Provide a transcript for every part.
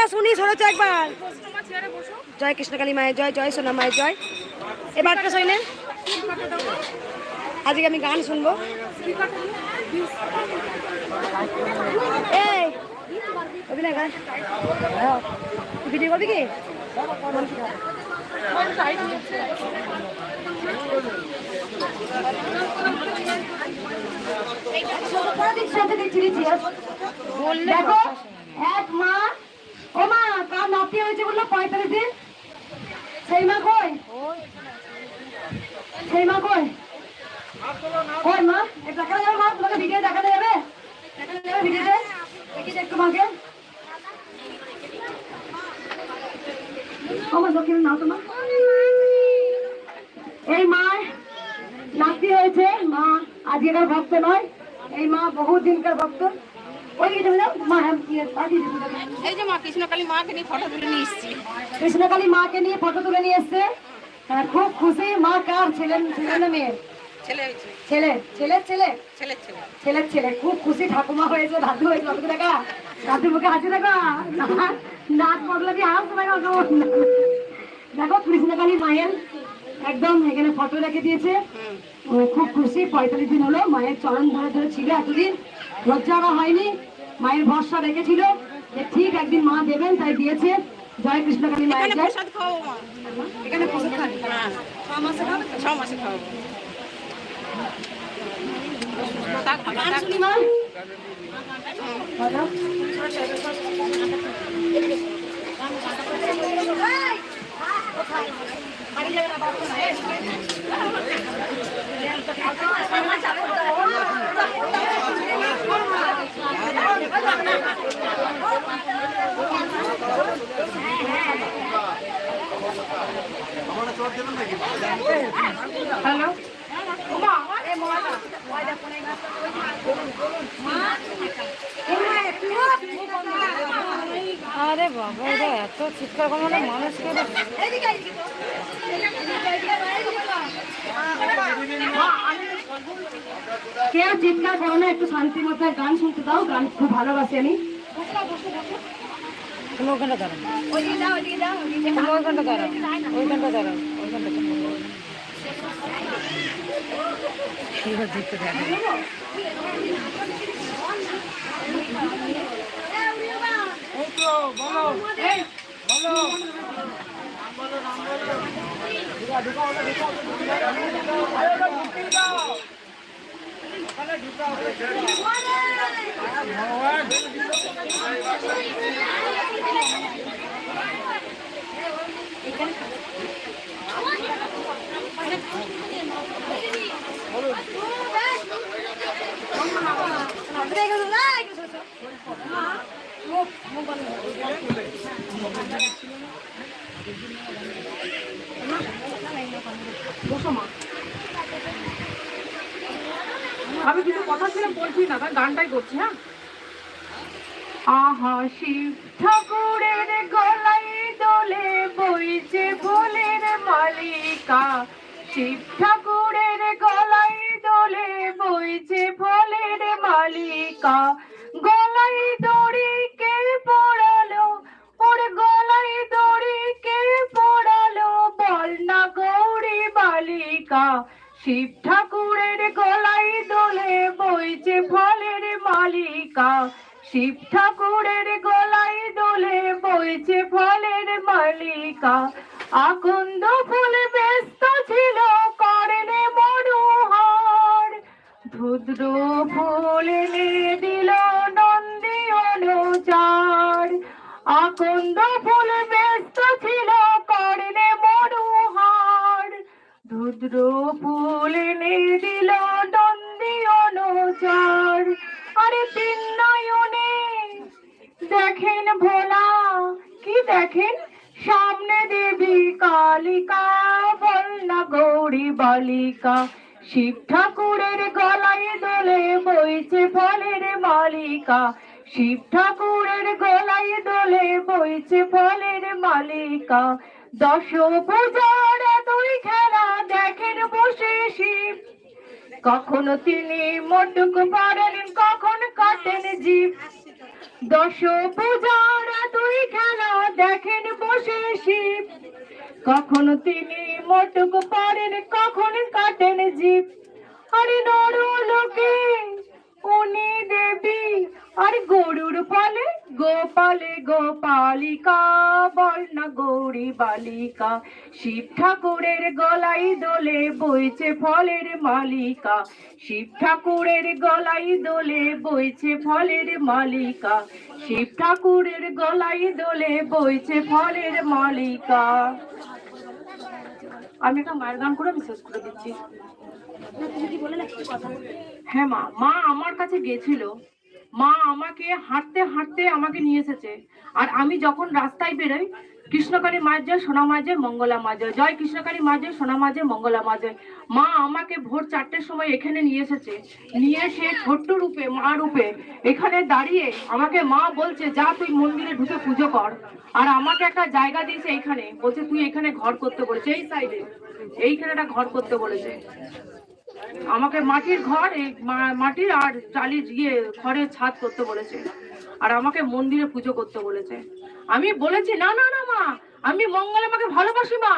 আমরা শুনি, শোনো তো একবার। জয় কৃষ্ণকালী মায়ের জয়, জয় সোনা মায়ের জয়। এবারটা শুনেন, আজকে আমি গান শুনবো। এই অভিনয় গান ভিডিও করবি কি? দেখো এক মা, ও মা কার নাতি হয়েছে বললো 45 দিন, সেই মা কই? সেই মা কই? কই মা? দেখানো যাবে মা? তোমাকে ভিডিও দেখানো যাবে? দেখানো যাবে ভিডিওতে? দেখি একটু মাকে। আমার দক্ষিণ নাও তোমার। এই মা নাতি হয়েছে, মা আজকের ভক্ত নয়, এই মা বহু দিনকার ভক্ত। কৃষ্ণকালী মাকে নিয়ে ফটো তুলে নিয়ে এসছে। কৃষ্ণকালী মাকে নিয়ে ফটো তুলে নিয়ে এসছে। খুব খুশি। মা কার ছেলে না মেয়ের? ছেলে ছেলে ছেলে ছেলে ছেলের ছেলে। খুব খুশি। ঠাকুমা হয়েছে, দাদু হয়েছে। দাদুকে দেখা, দাদুর মুখে হাসি দেখা, নাক বদলা দিয়ে হাস দেখা। দেখো কৃষ্ণকালী মায়ের একদম এখানে ফটো রেখে দিয়েছে। খুব খুশি। 45 দিন হলো মায়ের চরণ ধরে ধরে ছিল এতদিন, লজ্জা হয়নি। মায়ের ভরসা রেখেছিল যে ঠিক একদিন মা দেবেন, তাই দিয়েছে। জয় কৃষ্ণকালী মায়ের জয়। এখানে প্রসাদ খাবে, 6 মাসে খাবে, 6 মাসে খাওয়াবো। গান শুনি মা। হ্যালো আরে বাবা, এটা এত চিৎকার কমানো মানুষকে। কেউ চিৎকার করো না, একটু শান্তি মতো গান শুনতে দাও। গান খুব ভালোবাসি আমি। তুমি ওখানটা দাঁড়াও, তুমি ওইখানটা দাঁড়াও, ওইখানটা দাঁড়াও, ওইখানটা দাঁড়াও। এবার দেখতে দেখো আমি কিছু কথা ছিল বলছি না, গানটাই করছি। হ্যাঁ, আহা শিব ঠাকুরের গলায় দোলে বইছে ফুলের মালিকা। শিব ঠাকুরের গলায় দোলে বইছে ফুলের মালিকা। গলায় দড়ি কে পড়ালো, ওর গলায় দড়ি কে পড়ালো, বল না গৌরী বালিকা। শিব ঠাকুরের গলায় দোলে বইছে ফলের মালিকা। শিব ঠাকুরের গলায় দোলে বইছে ফলের মালিকা। আকন্দ ফুল ব্যস্ত ছিল করনে মনোহর, ধুদ্র ফুল এনে দিল নন্দী অনুচার। আকন্দ ফুল ব্যস্ত ছিল করনে মনোহর, ধুদ্র ফুল এনে দিল নন্দী অনুচার। আরে তিন নয়নে দেখেন ভোলা, কি দেখেন? সামনে দেবী কালিকা, বল না গৌরী বালিকা। শিব ঠাকুরের গলায় দোলে বইছে ফলের মালিকা। শিব ঠাকুরের গলায় দোলে বইছে ফলের মালিকা। দশ পূজার দুই খেলা দেখেন বসে শিব, কখনো তিনি মোটক পারেন, কখন কাটেন জীব। দশ পূজার দুই খেলা দেখেন বসে শিব, কখনো তিনি মোটক পারেন, কখনো কাটেন জীব। আরে নর লোকে উনি দেবী, আর গরুর পালে গোপালে গোপালিকা, বর্ণা গৌরী বালিকা। শিব ঠাকুরের গলায় দোলে বইছে ফলের মালিকা, শিব ঠাকুরের গলায় দোলে বইছে ফলের মালিকা, শিব ঠাকুরের গলায় দোলে বইছে ফলের মালিকা। আমি একটা মায়ের গান করে আমি শেষ করে দিচ্ছি। হ্যাঁ মা, মা আমার কাছে গেছিল, মা আমাকে হাঁটতে হাঁটতে আমাকে নিয়ে এসেছে। আর আমি যখন রাস্তায় বেরোই, কৃষ্ণকালী মায়ের জয়, সোনা মায়ের জয়, মঙ্গলা মা জয়, জয় কৃষ্ণকালী মা জয়, সোনা মা জয়, মঙ্গলা মা জয়। মা আমাকে ভোর 4টের সময় এখানে নিয়ে এসেছে, নিয়ে এসে ছোট্ট রূপে মা রূপে এখানে দাঁড়িয়ে আমাকে মা বলছে যা তুই মন্দিরে ঢুকে পুজো কর। আর আমাকে একটা জায়গা দিয়েছে এইখানে, বলছে তুই এখানে ঘর করতে বলেছে, এই সাইডে এইখানে একটা ঘর করতে বলেছে আমাকে, মাটির ঘর, এই মাটির আর টালির ঘরের ছাদ করতে বলেছে, আর আমাকে মন্দিরে পুজো করতে বলেছে। আমি বলেছি না না না মা, আমি মঙ্গলা মাকে ভালোবাসি মা,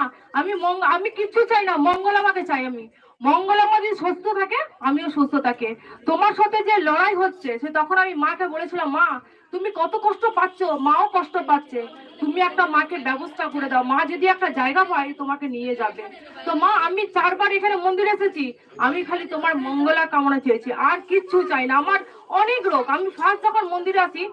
আমি কিচ্ছু চাই না, মঙ্গলা মাকে চাই। আমি মঙ্গলা মা যদি সুস্থ থাকে আমিও সুস্থ থাকে। তোমার সাথে যে লড়াই হচ্ছে সে তখন আমি মাকে বলেছিলাম মা তুমি কত কষ্ট পাচ্ছ, মাও কষ্ট পাচ্ছে, তুমি একটা মাকে ব্যবস্থা করে দাও, মা যদি একটা জায়গা পায় তোমাকে নিয়ে যাবে। তো মা আমি 4বার এখানে মন্দিরে এসেছি, আমি খালি তোমার মঙ্গলা কামনা চেয়েছি, আর কিচ্ছু চাই না। আমার অনেক রোগ, আমি ফার্স্ট যখন মন্দিরে আসি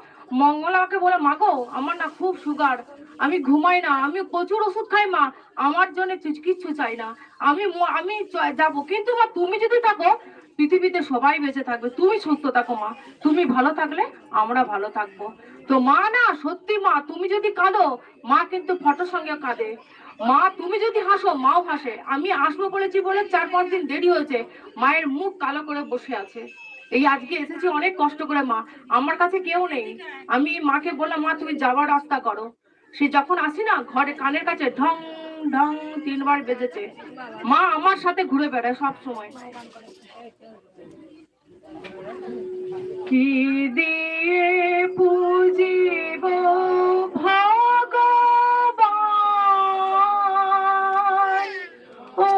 মঙ্গলাকে বলে মা গো আমার না খুব সুগার, আমি ঘুমাই না, আমি প্রচুর ওষুধ খাই মা, আমার জন্য কিচ্ছু চাই না, আমি যাবো, কিন্তু মা তুমি যদি থাকো পৃথিবীতে সবাই বেঁচে থাকবে, তুমি সুস্থ থাকো মা, তুমি ভালো থাকলে আমরা ভালো থাকবো। তো মা না সত্যি মা, তুমি যদি কাঁদো মা কিন্তু ফটোর সঙ্গে কাঁদে, মা তুমি যদি হাসো মাও হাসে। আমি আসবো বলেছি বলে 4-5 দিন দেরি হয়েছে, মায়ের মুখ কালো করে বসে আছে। এই আজকে এসেছি অনেক কষ্ট করে মা, আমার কাছে কেউ নেই, আমি মাকে বললাম মা তুমি যাওয়ার রাস্তা করো। সে যখন আসি না ঘরে কানের কাছে ঢং ঢং 3বার বেজেছে, মা আমার সাথে ঘুরে বেড়ায় সব সময়। কি দিয়ে পুজিব ভগবান, ও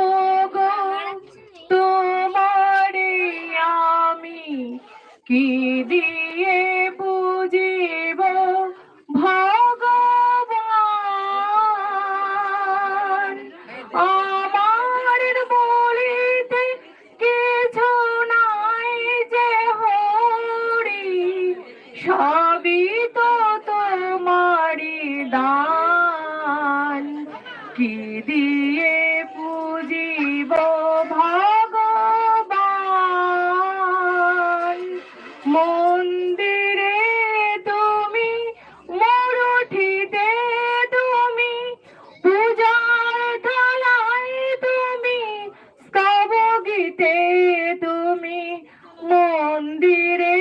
গো তোমারে আমি কি দিয়ে পুজিব ভগবান। আমার বলিতে কিছু নাই যে হরি, সবই তো তোমারি দান, কি দিয়ে পুজিব ভগবান। মন্দিরে তুমি, মূর্তিতে তুমি, পূজার থালায় তুমি, স্তবগীতে তুমি, মন্দিরে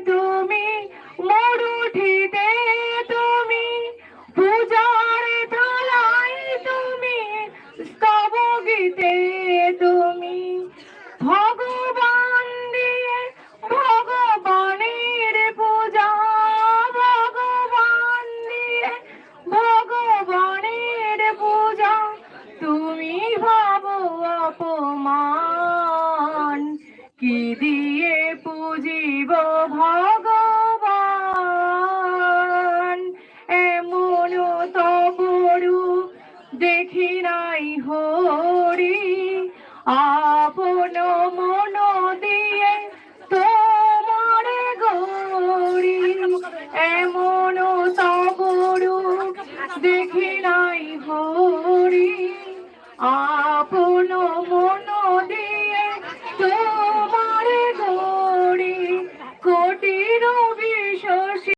তুমি, মূর্তিতে তুমি, পূজার থালায় তুমি, স্তবগীতে তুমি। ভগবান দিয়ে ভগবানের পূজা, ভগবান দিয়ে ভগবানের পূজা, তুমি ভাবো অপমান, কি দিয়ে পুজিব ভগবান। এমন তবরু দেখি নাই হরি, আপন